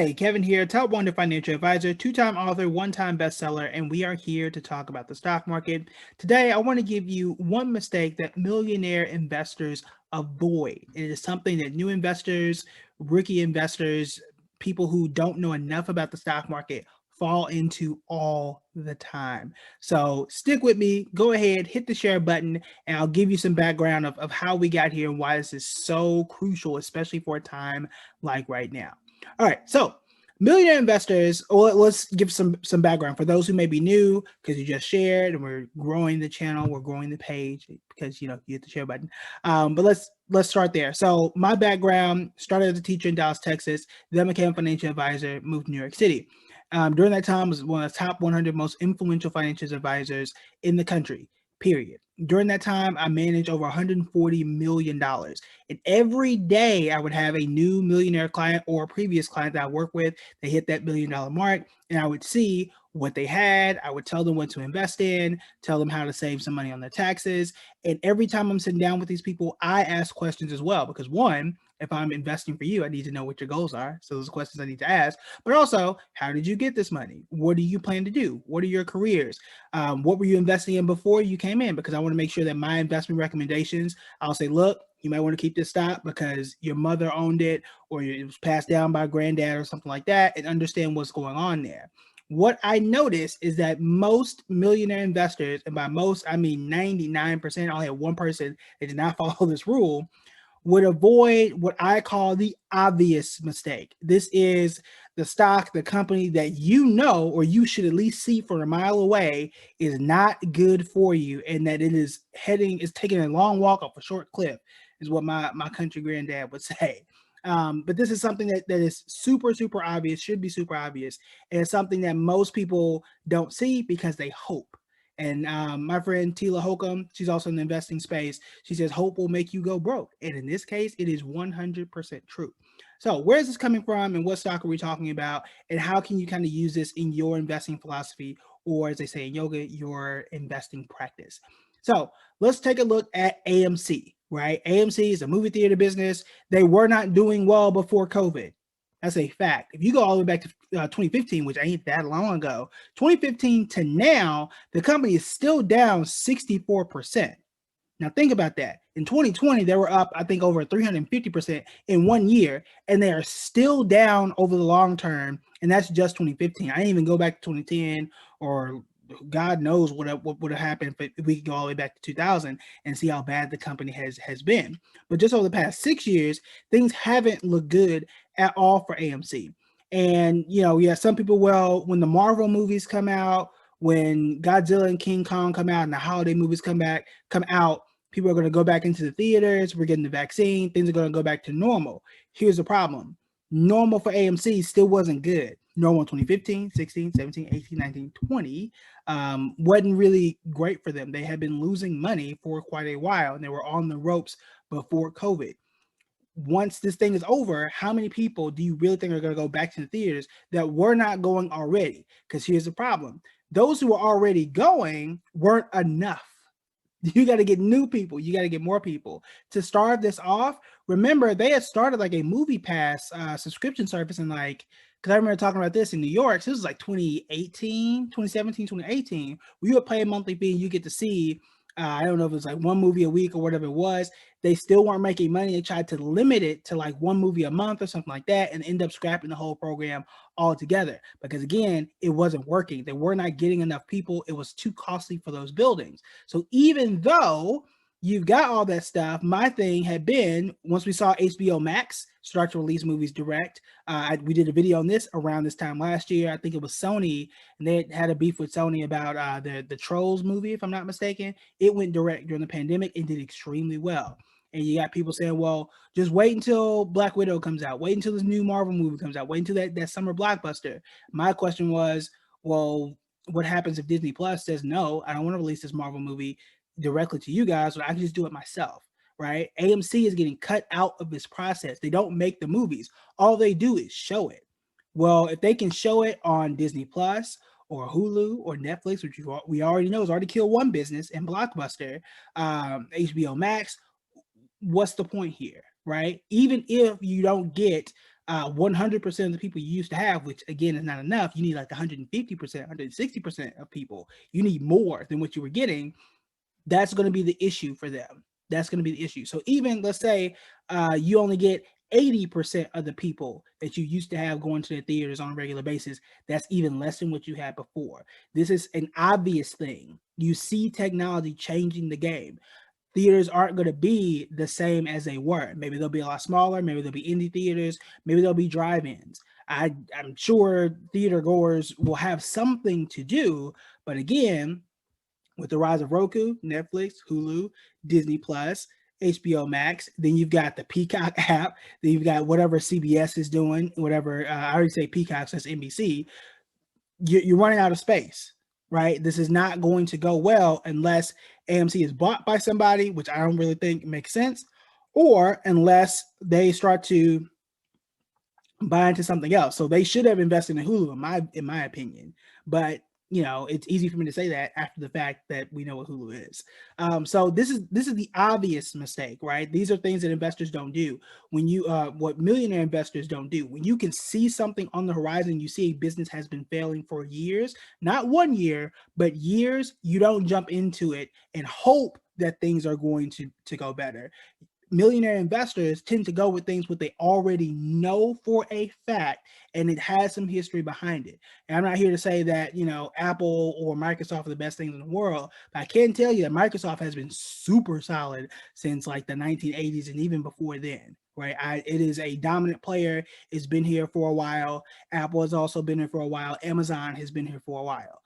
Hey, Kevin here, Top Wonder Financial Advisor, two-time author, one-time bestseller, and we are here to talk about the stock market. Today, I want to give you one mistake that millionaire investors avoid. It is something that new investors, rookie investors, people who don't know enough about the stock market fall into all the time. So stick with me, go ahead, hit the share button, and I'll give you some background of how we got here and why this is so crucial, especially for a time like right now. All right, so millionaire investors. Well, let's give some background for those who may be new because you just shared, and we're growing the channel, we're growing the page because you hit the share button. But let's start there. So my background started as a teacher in Dallas, Texas. Then became a financial advisor. Moved to New York City. During that time, I was one of the top 100 most influential financial advisors in the country. Period. During that time, I managed over $140 million. And every day I would have a new millionaire client or a previous client that I work with. They hit that $1 million mark, and I would see what they had. I would tell them what to invest in, tell them how to save some money on their taxes. And every time I'm sitting down with these people, I ask questions as well, because one, if I'm investing for you, I need to know what your goals are. So those questions I need to ask. But also, how did you get this money? What do you plan to do? What are your careers? What were you investing in before you came in? Because I want to make sure that my investment recommendations, I'll say, look, you might want to keep this stock because your mother owned it or it was passed down by granddad or something like that, and understand what's going on there. What I noticed is that most millionaire investors, and by most, I mean 99%, I only had one person that did not follow this rule, would avoid what I call the obvious mistake. This is the stock, the company that you know, or you should at least see from a mile away, is not good for you, and that it is taking a long walk off a short cliff, is what my country granddad would say. But this is something that is super, super obvious, should be super obvious, and it's something that most people don't see because they hope. And my friend Tila Holcomb, she's also in the investing space. She says hope will make you go broke. And in this case, it is 100% true. So where is this coming from, and what stock are we talking about, and how can you kind of use this in your investing philosophy, or as they say in yoga, your investing practice? So let's take a look at AMC, right? AMC is a movie theater business. They were not doing well before COVID. That's a fact. If you go all the way back to 2015, which ain't that long ago, 2015 to now, the company is still down 64%. Now think about that. In 2020, they were up, I think, over 350% in 1 year, and they are still down over the long term. And that's just 2015. I didn't even go back to 2010, or God knows what would have happened if we could go all the way back to 2000 and see how bad the company has been. But just over the past 6 years, things haven't looked good at all for AMC. And some people, well, when the Marvel movies come out, when Godzilla and King Kong come out, and the holiday movies come out, people are going to go back into the theaters. We're getting the vaccine. Things are going to go back to normal. Here's the problem. Normal for AMC still wasn't good. Normal in 2015, 16, 17, 18, 19, 20 wasn't really great for them. They had been losing money for quite a while, and they were on the ropes before COVID. Once this thing is over, how many people do you really think are going to go back to the theaters that were not going already? Because here's the problem. Those who were already going weren't enough. You got to get new people. You got to get more people. To start this off, remember, they had started like a movie pass subscription service, and because I remember talking about this in New York, so this was like 2018, 2017, 2018, where you would pay a monthly fee and you get to see, I don't know if it was like one movie a week or whatever it was. They still weren't making money. They tried to limit it to like one movie a month or something like that, and end up scrapping the whole program altogether. Because again, it wasn't working. They were not getting enough people. It was too costly for those buildings. So even though you've got all that stuff, my thing had been, once we saw HBO Max start to release movies direct, we did a video on this around this time last year. I think it was Sony, and they had a beef with Sony about the Trolls movie, if I'm not mistaken. It went direct during the pandemic and did extremely well. And you got people saying, well, just wait until Black Widow comes out. Wait until this new Marvel movie comes out. Wait until that summer blockbuster. My question was, well, what happens if Disney Plus says, no, I don't want to release this Marvel movie directly to you guys, but I can just do it myself, right? AMC is getting cut out of this process. They don't make the movies. All they do is show it. Well, if they can show it on Disney Plus or Hulu or Netflix, which we already know has already killed one business, and Blockbuster, HBO Max, what's the point here, right? Even if you don't get 100% of the people you used to have, which again is not enough. You need like 150%, 160% of people. You need more than what you were getting. That's going to be the issue for them. That's going to be the issue. So even let's say you only get 80% of the people that you used to have going to the theaters on a regular basis. That's even less than what you had before. This is an obvious thing. You see technology changing the game. Theaters aren't going to be the same as they were. Maybe they'll be a lot smaller. Maybe they'll be indie theaters. Maybe they'll be drive-ins. I'm sure theater goers will have something to do. But again, with the rise of Roku, Netflix, Hulu, Disney Plus, HBO Max, then you've got the Peacock app, then you've got whatever CBS is doing, whatever, I already say Peacock, so that's NBC. You're running out of space, right? This is not going to go well unless AMC is bought by somebody, which I don't really think makes sense, or unless they start to buy into something else. So they should have invested in Hulu, in my opinion. But it's easy for me to say that after the fact that we know what Hulu is. So this is the obvious mistake, right? These are things that investors don't do. When you what millionaire investors don't do. When you can see something on the horizon, you see a business has been failing for years, not 1 year, but years. You don't jump into it and hope that things are going to go better. Millionaire investors tend to go with things what they already know for a fact, and it has some history behind it. And I'm not here to say that Apple or Microsoft are the best things in the world, but I can tell you that Microsoft has been super solid since like the 1980s and even before then. Right, it is a dominant player. It's been here for a while. Apple has also been here for a while. Amazon has been here for a while.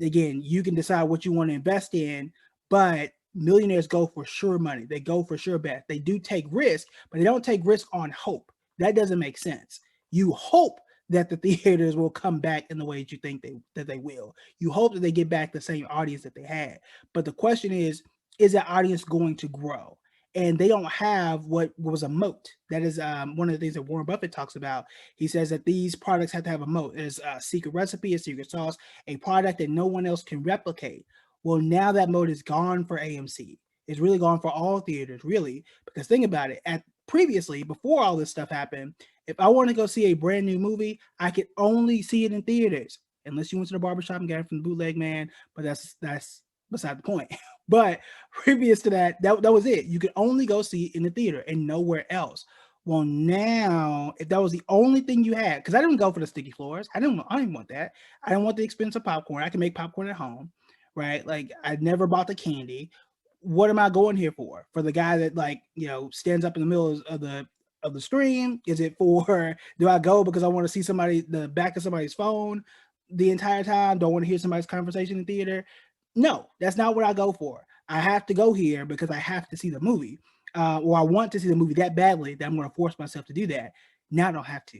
Again, you can decide what you want to invest in, but millionaires go for sure money. They go for sure bet. They do take risk, but they don't take risk on hope. That doesn't make sense. You hope that the theaters will come back in the way that you think that they will. You hope that they get back the same audience that they had. But the question is that audience going to grow? And they don't have what was a moat. That is one of the things that Warren Buffett talks about. He says that these products have to have a moat. There's a secret recipe, a secret sauce, a product that no one else can replicate. Well, now that mode is gone for AMC. It's really gone for all theaters, really. Because think about it. Previously, before all this stuff happened, if I want to go see a brand new movie, I could only see it in theaters, unless you went to the barbershop and got it from the bootleg man. But that's beside the point. But previous to that was it. You could only go see it in the theater and nowhere else. Well, now, if that was the only thing you had, because I didn't go for the sticky floors. I didn't want that. I didn't want the expensive popcorn. I can make popcorn at home. Right? Like I never bought the candy. What am I going here for? For the guy that stands up in the middle of the stream? Is it for, do I go because I want to see the back of somebody's phone the entire time? Don't want to hear somebody's conversation in theater? No, that's not what I go for. I have to go here because I have to see the movie, or I want to see the movie that badly that I'm going to force myself to do that. Now I don't have to.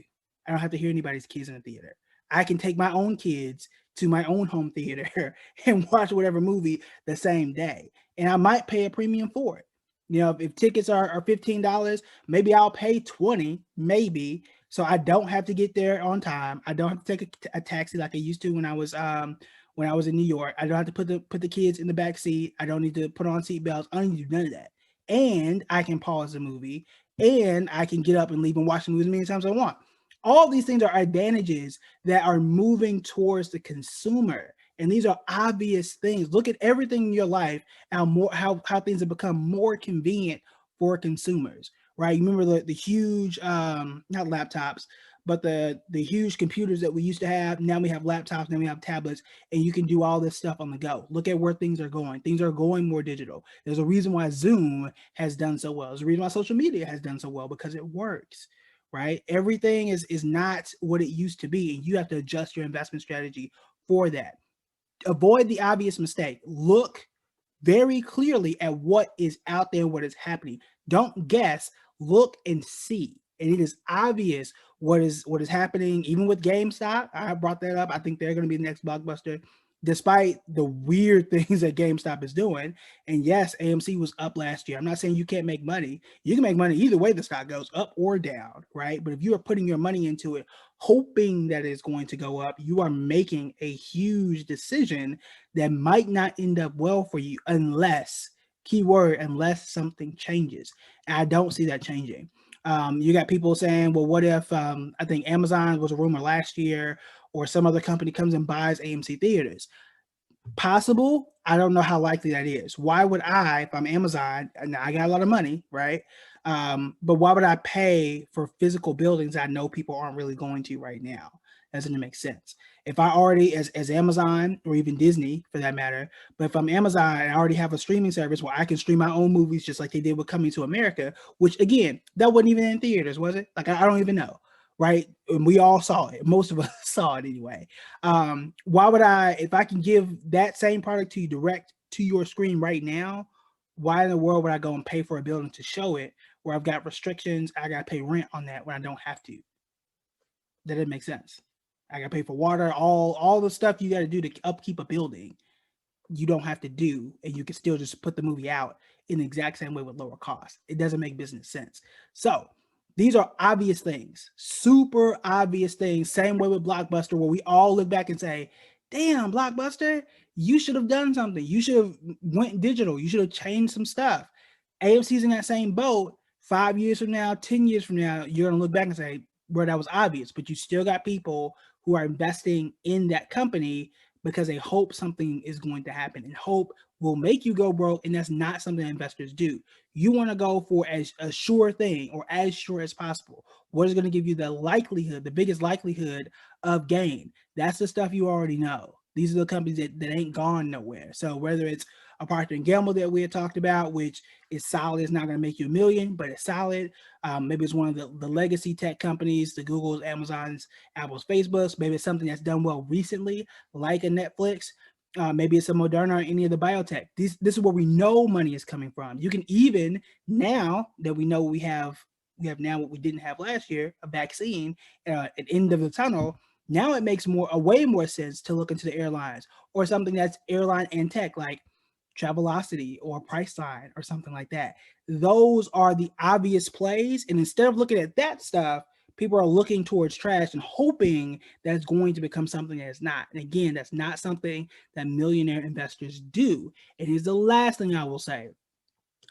I don't have to hear anybody's kids in the theater. I can take my own kids to my own home theater and watch whatever movie the same day. And I might pay a premium for it. If tickets are $15, maybe I'll pay $20, maybe. So I don't have to get there on time. I don't have to take a taxi like I used to when I was in New York. I don't have to put the kids in the back seat. I don't need to put on seatbelts. I don't need to do none of that. And I can pause the movie, and I can get up and leave and watch the movie as many times as I want. All these things are advantages that are moving towards the consumer. And these are obvious things. Look at everything in your life and how things have become more convenient for consumers, right? You remember the huge, not laptops, but the huge computers that we used to have. Now we have laptops, now we have tablets, and you can do all this stuff on the go. Look at where things are going. Things are going more digital. There's a reason why Zoom has done so well. There's a reason why social media has done so well, because it works. Right? Everything is not what it used to be, and you have to adjust your investment strategy for that. Avoid the obvious mistake. Look very clearly at what is out there, what is happening. Don't guess, look and see. And it is obvious what is happening, even with GameStop. I brought that up. I think they're going to be the next blockbuster, despite the weird things that GameStop is doing. And yes, AMC was up last year. I'm not saying you can't make money. You can make money either way the stock goes, up or down, right? But if you are putting your money into it, hoping that it's going to go up, you are making a huge decision that might not end up well for you unless, keyword, unless something changes. And I don't see that changing. You got people saying, well, what if I think Amazon was a rumor last year, or some other company comes and buys AMC theaters? Possible. I don't know how likely that is. Why would I, if I'm Amazon, and I got a lot of money, right? But why would I pay for physical buildings I know people aren't really going to right now? Doesn't make sense. If I already, as Amazon or even Disney for that matter, but if I'm Amazon and I already have a streaming service where I can stream my own movies just like they did with Coming to America, which again, that wasn't even in theaters, was it? Like I don't even know, right? And we all saw it. Most of us saw it anyway. Why would I, if I can give that same product to you direct to your screen right now, why in the world would I go and pay for a building to show it where I've got restrictions? I got to pay rent on that when I don't have to. That doesn't make sense. I got to pay for water, all the stuff you got to do to upkeep a building. You don't have to do, and you can still just put the movie out in the exact same way with lower cost. It doesn't make business sense. So these are obvious things, super obvious things. Same way with Blockbuster, where we all look back and say, damn, Blockbuster, you should have done something. You should have went digital. You should have changed some stuff. AMC's in that same boat. 5 years from now, 10 years from now, you're going to look back and say, bro, that was obvious. But you still got people who are investing in that company because they hope something is going to happen, and hope will make you go broke. And that's not something that investors do. You want to go for as a sure thing, or as sure as possible. What is going to give you the likelihood, the biggest likelihood of gain? That's the stuff you already know. These are the companies that ain't gone nowhere. So whether it's a Procter & Gamble that we had talked about, which is solid, it's not going to make you a million, but it's solid. Maybe it's one of the legacy tech companies, the Googles, Amazons, Apple's, Facebooks. Maybe it's something that's done well recently, like a Netflix. Maybe it's a Moderna or any of the biotech. This is where we know money is coming from. You can even, now that we know we have now what we didn't have last year, a vaccine, an end of the tunnel. Now it makes way more sense to look into the airlines, or something that's airline and tech, like Travelocity or Priceline or something like that. Those are the obvious plays. And instead of looking at that stuff, people are looking towards trash and hoping that it's going to become something that it's not. And again, that's not something that millionaire investors do. And here's the last thing I will say.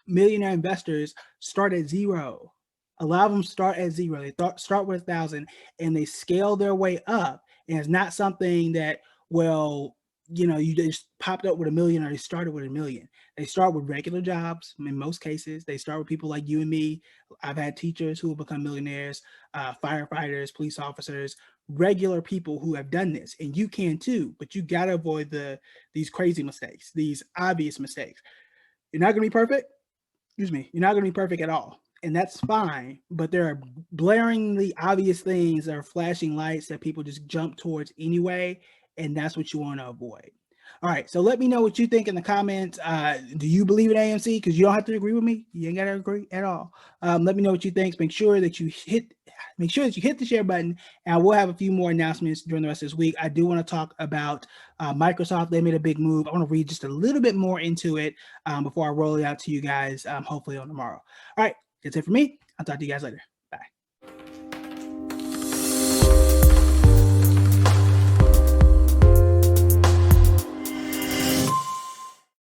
Millionaire investors start at zero. A lot of them start at zero. They start with 1,000 and they scale their way up. And it's not something that, well, you just popped up with $1 million, or they started with $1 million. They start with regular jobs. In most cases, they start with people like you and me. I've had teachers who have become millionaires, firefighters, police officers, regular people who have done this, and you can too. But you gotta avoid these crazy mistakes, these obvious mistakes. You're not gonna be perfect. Excuse me. You're not gonna be perfect at all, and that's fine. But there are blaringly obvious things that are flashing lights that people just jump towards anyway, and that's what you want to avoid. All right, so let me know what you think in the comments. Do you believe in AMC? Because you don't have to agree with me. You ain't got to agree at all. Let me know what you think. Make sure that you hit the share button, and we'll have a few more announcements during the rest of this week. I do want to talk about Microsoft. They made a big move. I want to read just a little bit more into it before I roll it out to you guys, hopefully on tomorrow. All right, that's it for me. I'll talk to you guys later.